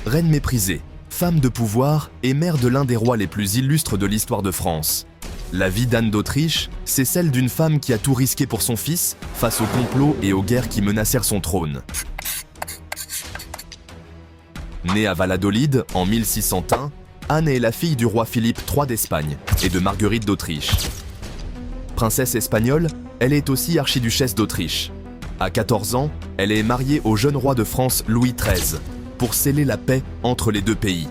Reine méprisée, femme de pouvoir et mère de l'un des rois les plus illustres de l'histoire de France. La vie d'Anne d'Autriche, c'est celle d'une femme qui a tout risqué pour son fils face aux complots et aux guerres qui menacèrent son trône. Née à Valladolid en 1601, Anne est la fille du roi Philippe III d'Espagne et de Marguerite d'Autriche. Princesse espagnole, elle est aussi archiduchesse d'Autriche. À 14 ans, elle est mariée au jeune roi de France Louis XIII pour sceller la paix entre les deux pays.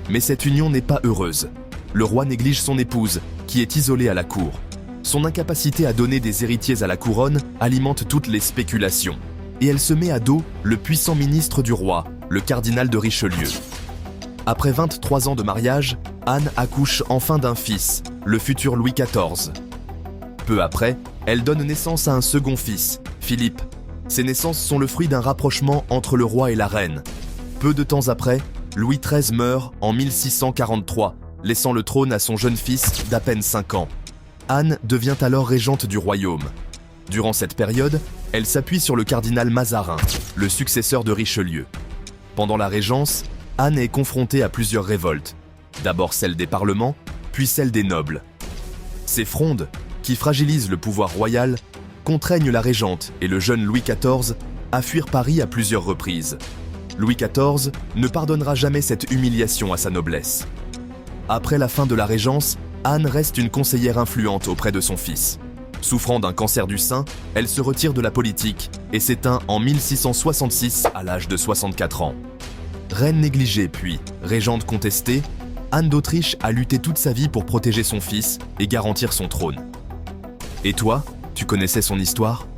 Mais cette union n'est pas heureuse. Le roi néglige son épouse, qui est isolée à la cour. Son incapacité à donner des héritiers à la couronne alimente toutes les spéculations. Et elle se met à dos le puissant ministre du roi, le cardinal de Richelieu. Après 23 ans de mariage, Anne accouche enfin d'un fils, le futur Louis XIV. Peu après, elle donne naissance à un second fils, Philippe. Ces naissances sont le fruit d'un rapprochement entre le roi et la reine. Peu de temps après, Louis XIII meurt en 1643, laissant le trône à son jeune fils d'à peine 5 ans. Anne devient alors régente du royaume. Durant cette période, elle s'appuie sur le cardinal Mazarin, le successeur de Richelieu. Pendant la régence, Anne est confrontée à plusieurs révoltes. D'abord celle des parlements, puis celle des nobles. Ces frondes, qui fragilisent le pouvoir royal, contraignent la régente et le jeune Louis XIV à fuir Paris à plusieurs reprises. Louis XIV ne pardonnera jamais cette humiliation à sa noblesse. Après la fin de la régence, Anne reste une conseillère influente auprès de son fils. Souffrant d'un cancer du sein, elle se retire de la politique et s'éteint en 1666 à l'âge de 64 ans. Reine négligée puis régente contestée, Anne d'Autriche a lutté toute sa vie pour protéger son fils et garantir son trône. Et toi, tu connaissais son histoire ?